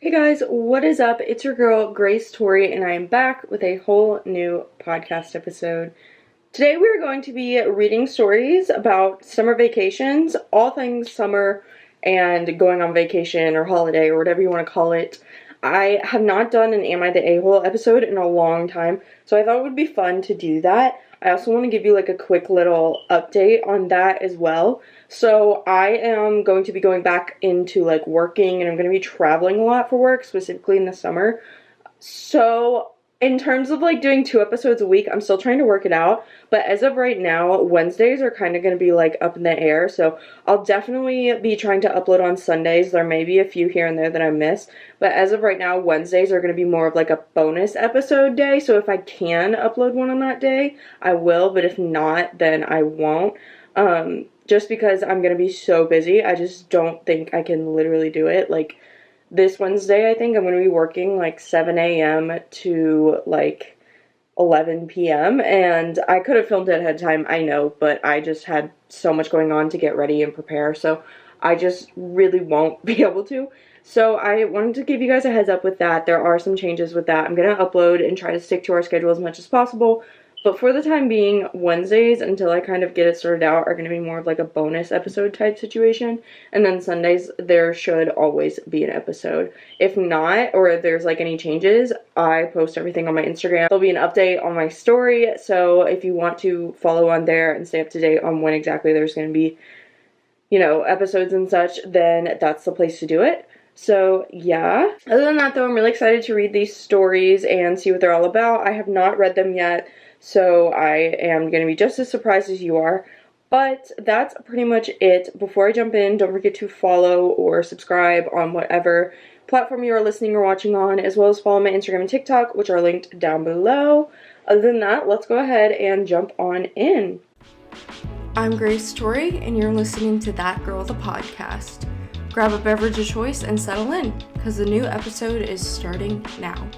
Hey guys, what is up? It's your girl, Grace Tori, and I am back with a whole new podcast episode. Today we are going to be reading stories about summer vacations, all things summer and going on vacation or holiday or whatever you want to call it. I have not done an Am I the A-hole episode in a long time, so I thought it would be fun to do that. I also want to give you like a quick little update on that as well. So I am going to be going back into like working, and I'm going to be traveling a lot for work, specifically in the summer. So in terms of like doing 2 episodes a week, I'm still trying to work it out, but as of right now, Wednesdays are kind of going to be like up in the air, so I'll definitely be trying to upload on Sundays. There may be a few here and there that I miss, but as of right now, Wednesdays are going to be more of like a bonus episode day, so if I can upload one on that day, I will, but if not, then I won't, just because I'm going to be so busy. I just don't think I can literally do it. Like, this Wednesday, I think I'm going to be working like 7 a.m. to like 11 p.m. and I could have filmed it ahead of time, I know, but I just had so much going on to get ready and prepare, so I just really won't be able to. So I wanted to give you guys a heads up with that. There are some changes with that. I'm going to upload and try to stick to our schedule as much as possible. But for the time being, Wednesdays, until I kind of get it sorted out, are going to be more of like a bonus episode type situation. And then Sundays, there should always be an episode. If not, or if there's like any changes, I post everything on my Instagram. There'll be an update on my story. So if you want to follow on there and stay up to date on when exactly there's going to be, episodes and such, then that's the place to do it. So, yeah. Other than that, though, I'm really excited to read these stories and see what they're all about. I have not read them yet, so I am going to be just as surprised as you are. But that's pretty much it. Before I jump in, don't forget to follow or subscribe on whatever platform you are listening or watching on, as well as follow my Instagram and TikTok, which are linked down below. Other than that, let's go ahead and jump on in. I'm Grace Tori, and you're listening to That Girl the Podcast. Grab a beverage of choice and settle in, because the new episode is starting now.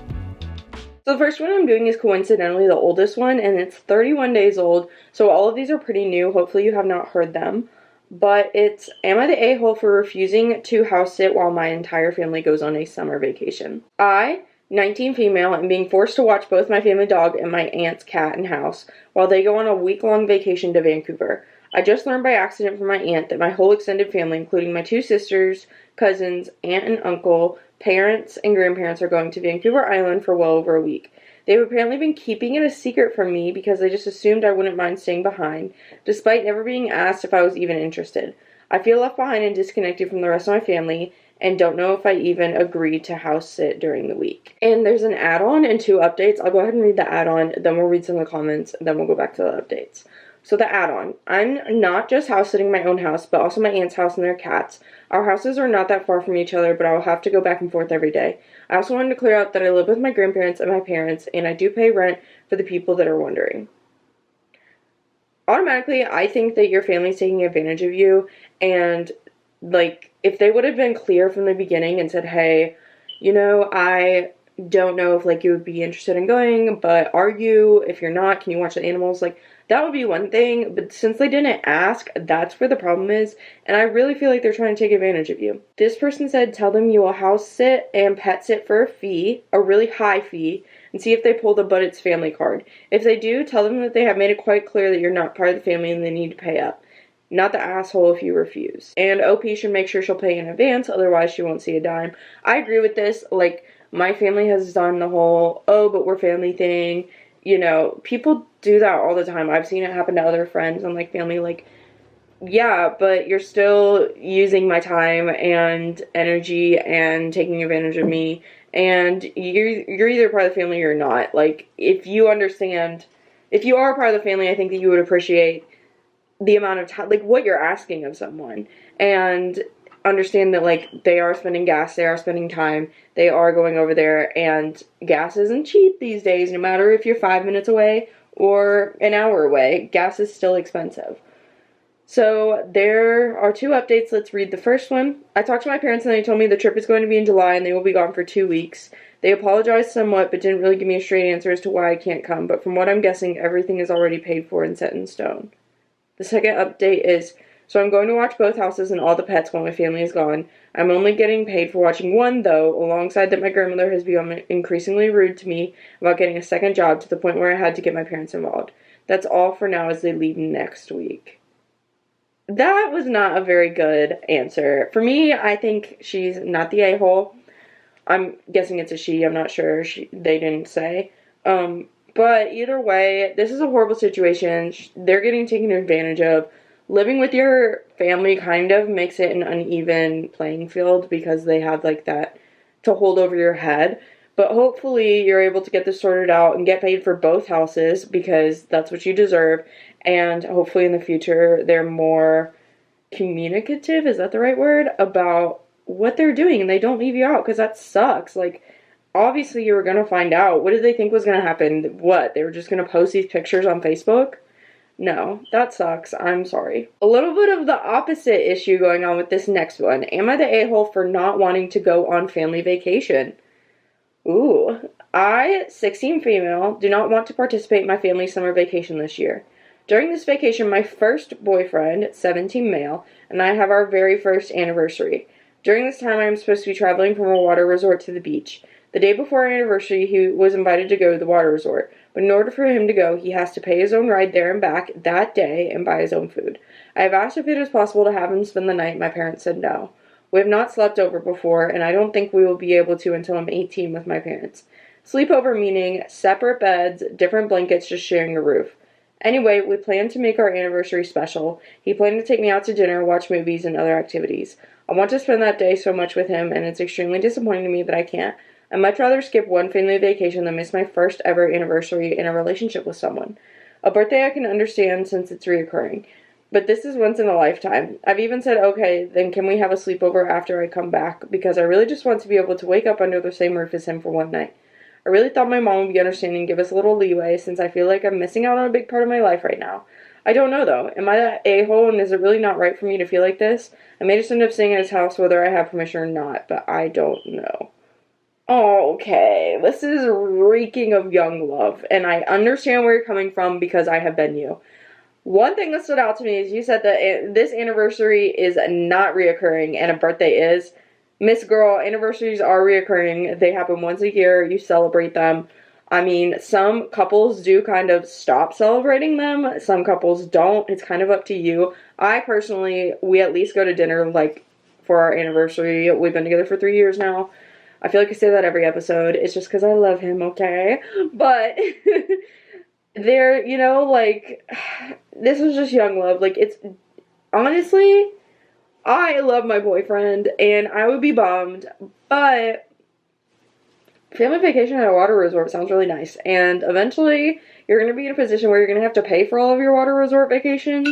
So the first one I'm doing is coincidentally the oldest one, and it's 31 days old, so all of these are pretty new. Hopefully you have not heard them. But it's, am I the a-hole for refusing to house sit while my entire family goes on a summer vacation? I, 19 female, am being forced to watch both my family dog and my aunt's cat and house while they go on a week-long vacation to Vancouver. I just learned by accident from my aunt that my whole extended family, including my 2 sisters, cousins, aunt and uncle, parents, and grandparents, are going to Vancouver Island for well over a week. They've apparently been keeping it a secret from me because they just assumed I wouldn't mind staying behind, despite never being asked if I was even interested. I feel left behind and disconnected from the rest of my family, and don't know if I even agreed to house sit during the week. And there's an add-on and 2 updates. I'll go ahead and read the add-on, then we'll read some of the comments, and then we'll go back to the updates. So the add-on. I'm not just house-sitting my own house, but also my aunt's house and their cats. Our houses are not that far from each other, but I will have to go back and forth every day. I also wanted to clear out that I live with my grandparents and my parents, and I do pay rent for the people that are wondering. Automatically, I think that your family's taking advantage of you, and, like, if they would have been clear from the beginning and said, hey, I don't know if, like, you would be interested in going, but are you? If you're not, can you watch the animals? Like, that would be one thing, but since they didn't ask, that's where the problem is, and I really feel like they're trying to take advantage of you. This person said, tell them you will house sit and pet sit for a fee, a really high fee, and see if they pull the but it's family card. If they do, tell them that they have made it quite clear that you're not part of the family and they need to pay up. Not the asshole if you refuse. And OP should make sure she'll pay in advance, otherwise she won't see a dime. I agree with this. Like, my family has done the whole, oh, but we're family thing. People do that all the time. I've seen it happen to other friends and, like, family. Like, yeah, but you're still using my time and energy and taking advantage of me. And you're either part of the family or not. Like, if you are a part of the family, I think that you would appreciate the amount of time, like, what you're asking of someone. And understand that, like, they are spending gas, they are spending time, they are going over there, and gas isn't cheap these days, no matter if you're 5 minutes away or an hour away. Gas is still expensive. So there are 2 updates. Let's read the first one. I talked to my parents and they told me the trip is going to be in July and they will be gone for 2 weeks. They apologized somewhat but didn't really give me a straight answer as to why I can't come, but from what I'm guessing, everything is already paid for and set in stone. The second update is, So I'm going to watch both houses and all the pets while my family is gone. I'm only getting paid for watching one, though, alongside that my grandmother has become increasingly rude to me about getting a second job to the point where I had to get my parents involved. That's all for now as they leave next week. That was not a very good answer. For me, I think she's not the a-hole. I'm guessing it's a she. I'm not sure. They didn't say. But either way, this is a horrible situation. They're getting taken advantage of. Living with your family kind of makes it an uneven playing field because they have like that to hold over your head. But hopefully you're able to get this sorted out and get paid for both houses because that's what you deserve. And hopefully in the future they're more communicative, is that the right word, about what they're doing and they don't leave you out because that sucks. Like, obviously you were going to find out. What did they think was going to happen? What? They were just going to post these pictures on Facebook? No, that sucks. I'm sorry. A little bit of the opposite issue going on with this next one. Am I the a-hole for not wanting to go on family vacation? Ooh. I, 16 female, do not want to participate in my family's summer vacation this year. During this vacation, my first boyfriend, 17 male, and I have our very first anniversary. During this time, I am supposed to be traveling from a water resort to the beach. The day before our anniversary, he was invited to go to the water resort, but in order for him to go, he has to pay his own ride there and back that day and buy his own food. I have asked if it is possible to have him spend the night. My parents said no. We have not slept over before, and I don't think we will be able to until I'm 18 with my parents. Sleepover meaning separate beds, different blankets, just sharing a roof. Anyway, we planned to make our anniversary special. He planned to take me out to dinner, watch movies, and other activities. I want to spend that day so much with him, and it's extremely disappointing to me that I can't. I'd much rather skip one family vacation than miss my first ever anniversary in a relationship with someone. A birthday I can understand since it's reoccurring, but this is once in a lifetime. I've even said, okay, then can we have a sleepover after I come back, because I really just want to be able to wake up under the same roof as him for one night. I really thought my mom would be understanding and give us a little leeway, since I feel like I'm missing out on a big part of my life right now. I don't know, though. Am I that a-hole, and is it really not right for me to feel like this? I may just end up staying at his house whether I have permission or not, but I don't know. Okay, this is reeking of young love, and I understand where you're coming from because I have been you. One thing that stood out to me is you said that this anniversary is not reoccurring and a birthday is. Miss Girl, anniversaries are reoccurring. They happen once a year. You celebrate them. I mean, some couples do kind of stop celebrating them. Some couples don't. It's kind of up to you. I personally, we at least go to dinner, like, for our anniversary. We've been together for 3 years now. I feel like I say that every episode. It's just because I love him, okay? But there, you know, like, this was just young love. Like, it's, honestly, I love my boyfriend, and I would be bummed, but family vacation at a water resort sounds really nice, and eventually, you're going to be in a position where you're going to have to pay for all of your water resort vacations.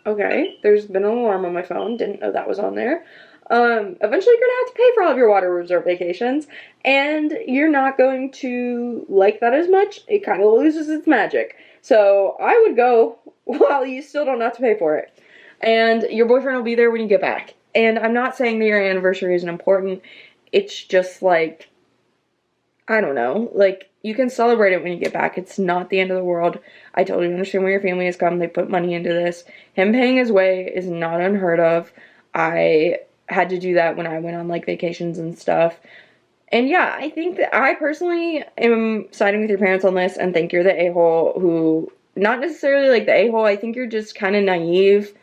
Okay, there's been an alarm on my phone. Didn't know that was on there. Eventually you're gonna have to pay for all of your water resort vacations, and you're not going to like that as much. It kind of loses its magic. So I would go while you still don't have to pay for it. And your boyfriend will be there when you get back. And I'm not saying that your anniversary isn't important. It's just like, I don't know, like, you can celebrate it when you get back. It's not the end of the world. I totally understand where your family has come. They put money into this. Him paying his way is not unheard of. I had to do that when I went on, like, vacations and stuff. And yeah, I think that I personally am siding with your parents on this and think you're the a-hole who, not necessarily, like, the a-hole, I think you're just kind of naive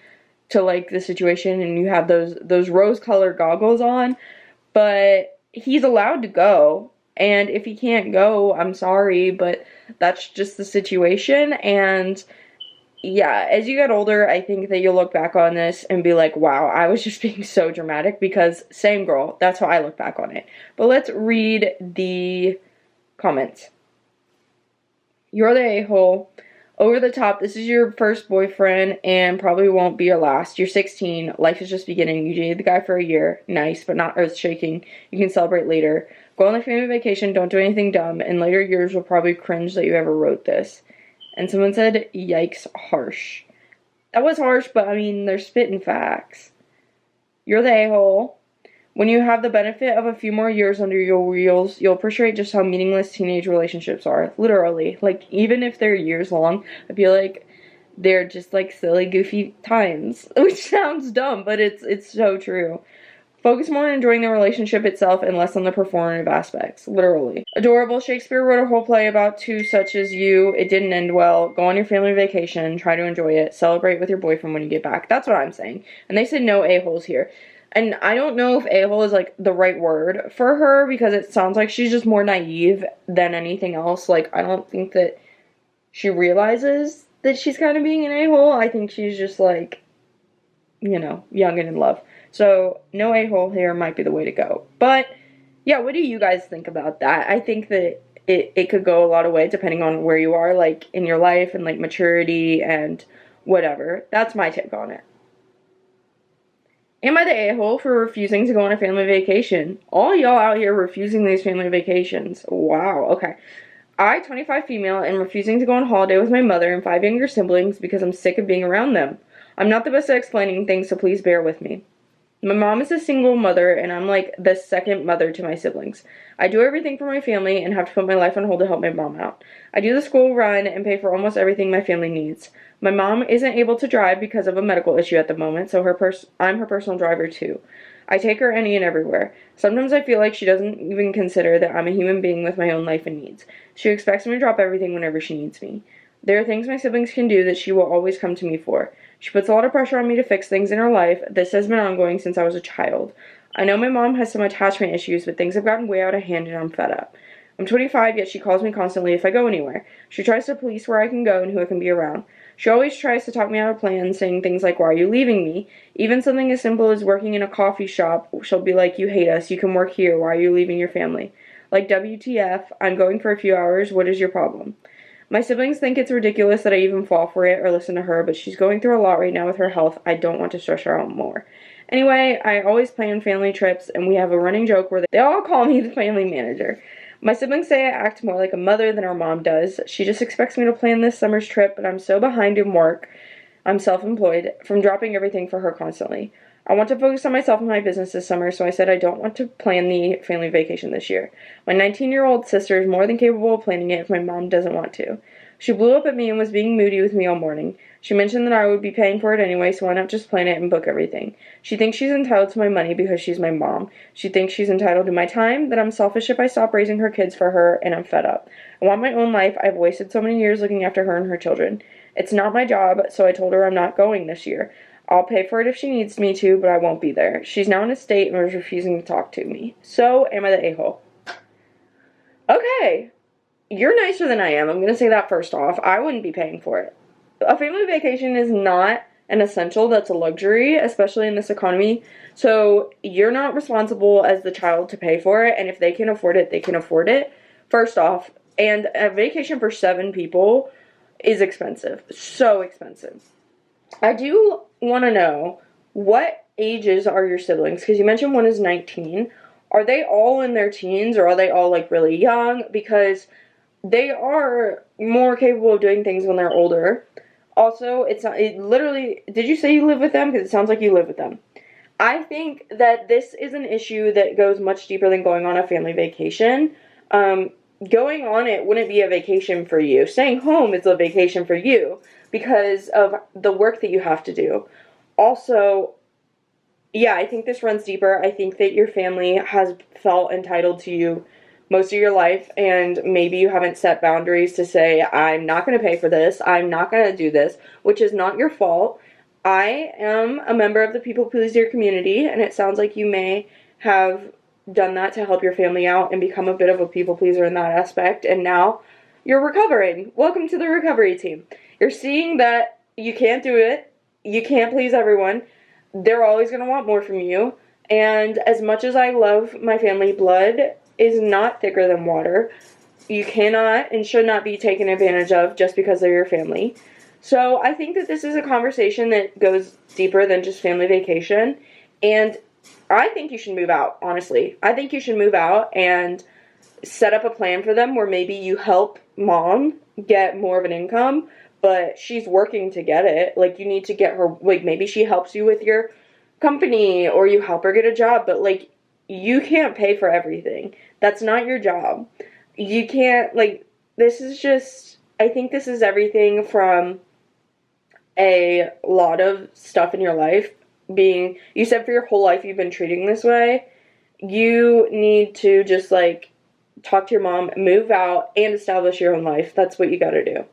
to, like, the situation and you have those rose-colored goggles on. But he's allowed to go. And if he can't go, I'm sorry, but that's just the situation. And yeah, as you get older, I think that you'll look back on this and be like, wow, I was just being so dramatic, because same girl, that's how I look back on it. But let's read the comments. You're the a-hole. Over the top, this is your first boyfriend and probably won't be your last. You're 16. Life is just beginning. You dated the guy for a year. Nice, but not earth-shaking. You can celebrate later. Go on a family vacation. Don't do anything dumb. In later years, will probably cringe that you ever wrote this. And someone said, yikes, harsh. That was harsh, but I mean, they're spitting facts. You're the a-hole. When you have the benefit of a few more years under your wheels, you'll appreciate just how meaningless teenage relationships are. Literally. Like, even if they're years long, I feel like they're just like silly, goofy times, which sounds dumb, but it's so true. Focus more on enjoying the relationship itself and less on the performative aspects. Literally. Adorable. Shakespeare wrote a whole play about two such as you. It didn't end well. Go on your family vacation. Try to enjoy it. Celebrate with your boyfriend when you get back. That's what I'm saying. And they said no a-holes here. And I don't know if a-hole is like the right word for her because it sounds like she's just more naive than anything else. Like, I don't think that she realizes that she's kind of being an a-hole. I think she's just like, you know, young and in love. So, no a-hole here might be the way to go. But, yeah, what do you guys think about that? I think that it could go a lot of ways depending on where you are, like, in your life and, like, maturity and whatever. That's my take on it. Am I the a-hole for refusing to go on a family vacation? All y'all out here refusing these family vacations. Wow, okay. I, 25 female, am refusing to go on holiday with my mother and 5 younger siblings because I'm sick of being around them. I'm not the best at explaining things, so please bear with me. My mom is a single mother, and I'm like the second mother to my siblings. I do everything for my family and have to put my life on hold to help my mom out. I do the school run and pay for almost everything my family needs. My mom isn't able to drive because of a medical issue at the moment, so I'm her personal driver too. I take her any and everywhere. Sometimes I feel like she doesn't even consider that I'm a human being with my own life and needs. She expects me to drop everything whenever she needs me. There are things my siblings can do that she will always come to me for. She puts a lot of pressure on me to fix things in her life. This has been ongoing since I was a child. I know my mom has some attachment issues, but things have gotten way out of hand and I'm fed up. I'm 25, yet she calls me constantly if I go anywhere. She tries to police where I can go and who I can be around. She always tries to talk me out of plans, saying things like, "Why are you leaving me?" Even something as simple as working in a coffee shop, she'll be like, "You hate us, you can work here, why are you leaving your family?" Like, WTF, I'm going for a few hours, what is your problem? My siblings think it's ridiculous that I even fall for it or listen to her, but she's going through a lot right now with her health. I don't want to stress her out more. Anyway, I always plan family trips, and we have a running joke where they all call me the family manager. My siblings say I act more like a mother than our mom does. She just expects me to plan this summer's trip, but I'm so behind in work, I'm self-employed, from dropping everything for her constantly. I want to focus on myself and my business this summer, so I said I don't want to plan the family vacation this year. My 19-year-old sister is more than capable of planning it if my mom doesn't want to. She blew up at me and was being moody with me all morning. She mentioned that I would be paying for it anyway, so why not just plan it and book everything? She thinks she's entitled to my money because she's my mom. She thinks she's entitled to my time, that I'm selfish if I stop raising her kids for her, and I'm fed up. I want my own life. I've wasted so many years looking after her and her children. It's not my job, so I told her I'm not going this year. I'll pay for it if she needs me to, but I won't be there. She's now in a state and is refusing to talk to me. So, am I the a-hole? Okay. You're nicer than I am. I'm going to say that first off. I wouldn't be paying for it. A family vacation is not an essential. That's a luxury, especially in this economy. So, you're not responsible as the child to pay for it. And if they can afford it, they can afford it. First off. And a vacation for 7 people is expensive. So expensive. I do want to know, what ages are your siblings? Because you mentioned one is 19. Are they all in their teens or are they all like really young? Because they are more capable of doing things when they're older. Also, it literally, did you say you live with them? Because it sounds like you live with them. I think that this is an issue that goes much deeper than going on a family vacation. Going on it wouldn't be a vacation for you. Staying home is a vacation for you because of the work that you have to do. Also, yeah, I think this runs deeper. I think that your family has felt entitled to you most of your life, and maybe you haven't set boundaries to say, I'm not going to pay for this, I'm not going to do this, which is not your fault. I am a member of the people pleaser community, and it sounds like you may have done that to help your family out and become a bit of a people pleaser in that aspect, and now you're recovering. Welcome to the recovery team. You're seeing that you can't do it, you can't please everyone, they're always going to want more from you, and as much as I love my family, blood is not thicker than water. You cannot and should not be taken advantage of just because they're your family. So I think that this is a conversation that goes deeper than just family vacation, and I think you should move out, honestly. I think you should move out and set up a plan for them where maybe you help mom get more of an income, but she's working to get it. Like, you need to get her, like, maybe she helps you with your company or you help her get a job, but, like, you can't pay for everything. That's not your job. You can't, like, this is just, I think this is everything from a lot of stuff in your life being, you said for your whole life you've been treating this way, you need to just, like, talk to your mom, move out, and establish your own life. That's what you gotta do.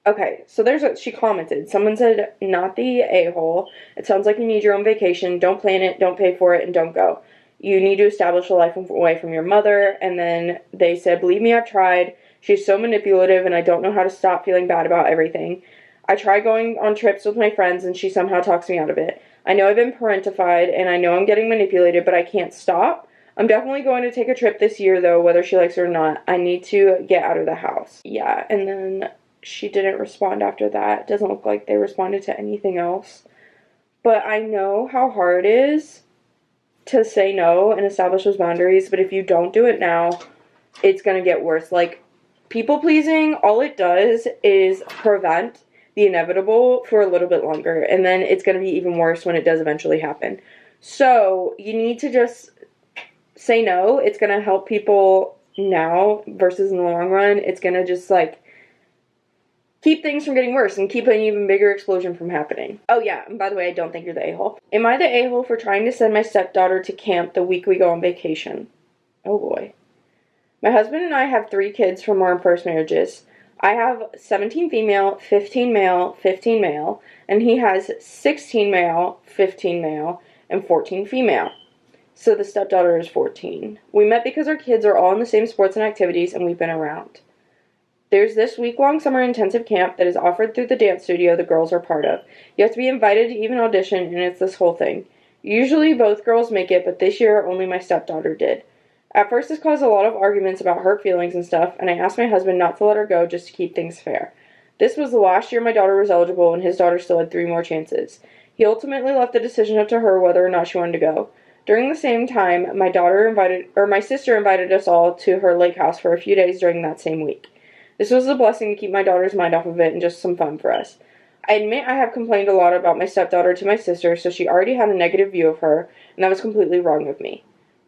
Okay, so there's what she commented. Someone said, not the a-hole. It sounds like you need your own vacation. Don't plan it, don't pay for it, and don't go. You need to establish a life away from your mother. And then they said, believe me, I've tried. She's so manipulative, and I don't know how to stop feeling bad about everything. I try going on trips with my friends, and she somehow talks me out of it. I know I've been parentified, and I know I'm getting manipulated, but I can't stop. I'm definitely going to take a trip this year, though, whether she likes it or not. I need to get out of the house. Yeah, and then she didn't respond after that. It doesn't look like they responded to anything else. But I know how hard it is to say no and establish those boundaries, but if you don't do it now, it's going to get worse. Like, people pleasing, all it does is prevent the inevitable for a little bit longer, and then it's going to be even worse when it does eventually happen. So, you need to just say no. It's going to help people now versus in the long run. It's going to just, like, keep things from getting worse and keep an even bigger explosion from happening. Oh yeah, and by the way, I don't think you're the a-hole. Am I the a-hole for trying to send my stepdaughter to camp the week we go on vacation? Oh boy. My husband and I have 3 kids from our first marriages. I have 17 female, 15 male, 15 male, and he has 16 male, 15 male, and 14 female. So the stepdaughter is 14. We met because our kids are all in the same sports and activities, and we've been around. There's this week-long summer intensive camp that is offered through the dance studio the girls are part of. You have to be invited to even audition, and it's this whole thing. Usually both girls make it, but this year only my stepdaughter did. At first this caused a lot of arguments about hurt feelings and stuff, and I asked my husband not to let her go just to keep things fair. This was the last year my daughter was eligible, and his daughter still had 3 more chances. He ultimately left the decision up to her whether or not she wanted to go. During the same time, my sister invited us all to her lake house for a few days during that same week. This was a blessing to keep my daughter's mind off of it and just some fun for us. I admit I have complained a lot about my stepdaughter to my sister, so she already had a negative view of her, and that was completely wrong of me.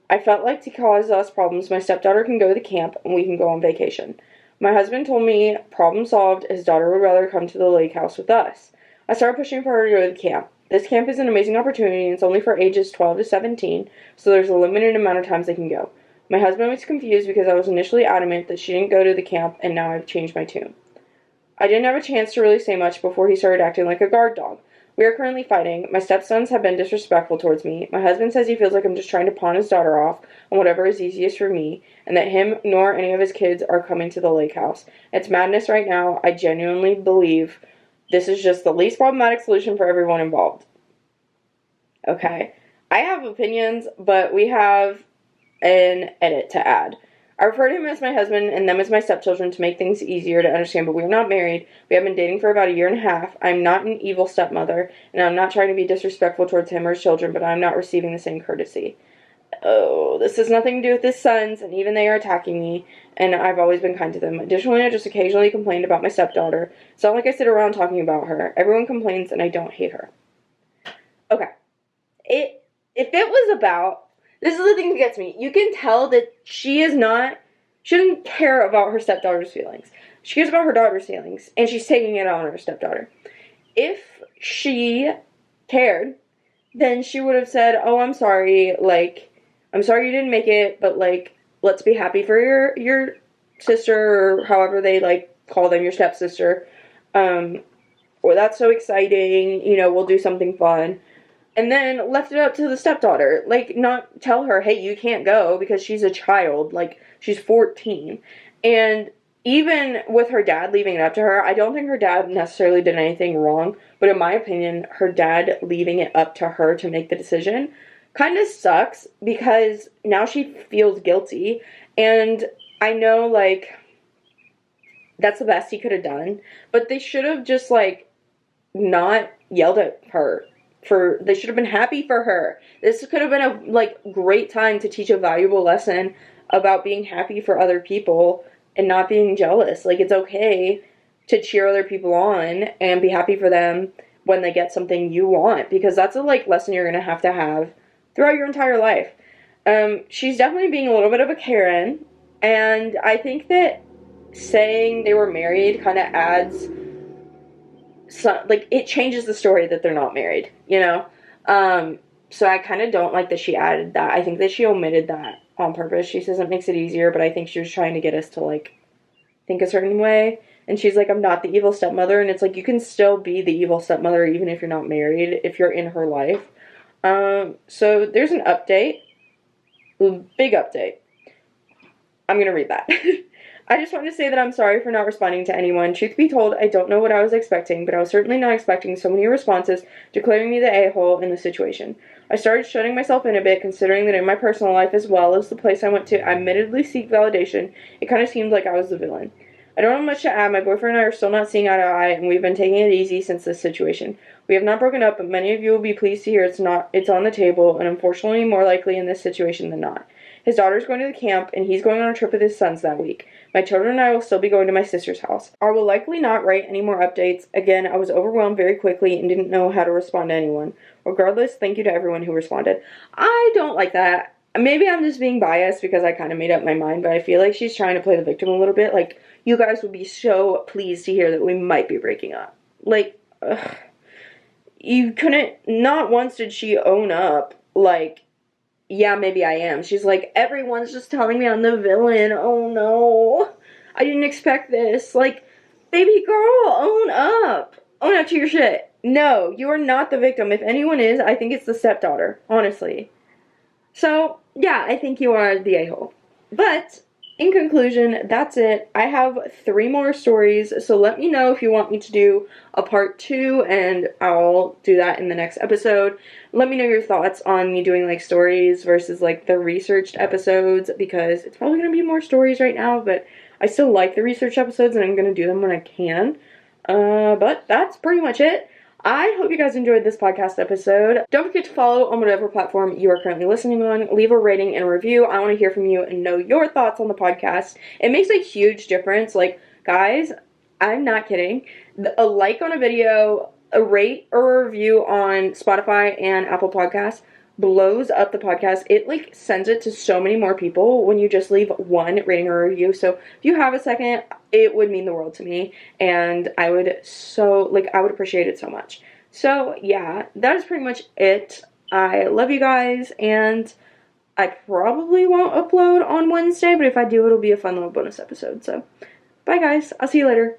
I felt like to cause us problems, my stepdaughter can go to the camp and we can go on vacation. My husband told me, problem solved, his daughter would rather come to the lake house with us. I started pushing for her to go to the camp. This camp is an amazing opportunity, and it's only for ages 12 to 17, so there's a limited amount of times they can go. My husband was confused because I was initially adamant that she didn't go to the camp, and now I've changed my tune. I didn't have a chance to really say much before he started acting like a guard dog. We are currently fighting. My stepsons have been disrespectful towards me. My husband says he feels like I'm just trying to pawn his daughter off on whatever is easiest for me, and that him nor any of his kids are coming to the lake house. It's madness right now. I genuinely believe this is just the least problematic solution for everyone involved. Okay. I have opinions, but we have an edit to add. I refer to him as my husband and them as my stepchildren to make things easier to understand, but we are not married. We have been dating for about a year and a half. I'm not an evil stepmother, and I'm not trying to be disrespectful towards him or his children, but I'm not receiving the same courtesy. Oh, this has nothing to do with his sons, and even they are attacking me, and I've always been kind to them. Additionally, I just occasionally complained about my stepdaughter. It's not like I sit around talking about her. Everyone complains, and I don't hate her. Okay. If it was about, this is the thing that gets me. You can tell that she doesn't care about her stepdaughter's feelings. She cares about her daughter's feelings, and she's taking it on her stepdaughter. If she cared, then she would have said, oh, I'm sorry, like, I'm sorry you didn't make it, but, like, let's be happy for your sister, or however they, like, call them, your stepsister. Or that's so exciting, we'll do something fun. And then left it up to the stepdaughter. Like, not tell her, hey, you can't go, because she's a child. Like, she's 14. And even with her dad leaving it up to her, I don't think her dad necessarily did anything wrong. But in my opinion, her dad leaving it up to her to make the decision kind of sucks, because now she feels guilty. And I know, like, that's the best he could have done. But they should have just, like, not yelled at her. They should have been happy for her. This could have been a great time to teach a valuable lesson about being happy for other people and not being jealous. Like, it's okay to cheer other people on and be happy for them when they get something you want, because that's a lesson you're gonna have to have throughout your entire life. She's definitely being a little bit of a Karen, and I think that saying they were married kind of adds so, like, it changes the story that they're not married, you know? So I kind of don't like that she added that. I think that she omitted that on purpose. She says it makes it easier, but I think she was trying to get us to, like, think a certain way. And she's like, I'm not the evil stepmother. And it's like, you can still be the evil stepmother even if you're not married, if you're in her life. So there's an update. Big update. I'm going to read that. I just wanted to say that I'm sorry for not responding to anyone. Truth be told, I don't know what I was expecting, but I was certainly not expecting so many responses declaring me the a-hole in the situation. I started shutting myself in a bit, considering that in my personal life as well as the place I went to admittedly seek validation, it kind of seemed like I was the villain. I don't have much to add. My boyfriend and I are still not seeing eye to eye, and we've been taking it easy since this situation. We have not broken up, but many of you will be pleased to hear it's on the table, and unfortunately more likely in this situation than not. His daughter's going to the camp, and he's going on a trip with his sons that week. My children and I will still be going to my sister's house. I will likely not write any more updates. Again, I was overwhelmed very quickly and didn't know how to respond to anyone. Regardless, thank you to everyone who responded. I don't like that. Maybe I'm just being biased because I kind of made up my mind, but I feel like she's trying to play the victim a little bit. Like, you guys would be so pleased to hear that we might be breaking up. Like, ugh. You couldn't, not once did she own up, like, yeah, maybe I am. She's like, everyone's just telling me I'm the villain. Oh no. I didn't expect this. Like, baby girl, own up. Own up to your shit. No, you are not the victim. If anyone is, I think it's the stepdaughter, honestly. So, yeah, I think you are the a-hole. But, in conclusion, that's it. I have 3 more stories, so let me know if you want me to do a part 2, and I'll do that in the next episode. Let me know your thoughts on me doing, like, stories versus, like, the researched episodes, because it's probably going to be more stories right now, but I still like the researched episodes, and I'm going to do them when I can. But that's pretty much it. I hope you guys enjoyed this podcast episode. Don't forget to follow on whatever platform you are currently listening on. Leave a rating and a review. I want to hear from you and know your thoughts on the podcast. It makes a huge difference. Like, guys, I'm not kidding. A like on a video, a rate or a review on Spotify and Apple Podcasts blows up the podcast. It, like, sends it to so many more people when you just leave 1 rating or review. So if you have a second, it would mean the world to me, and I would appreciate it so much. So yeah, that is pretty much it. I love you guys, and I probably won't upload on Wednesday, but if I do, it'll be a fun little bonus episode. So bye guys, I'll see you later.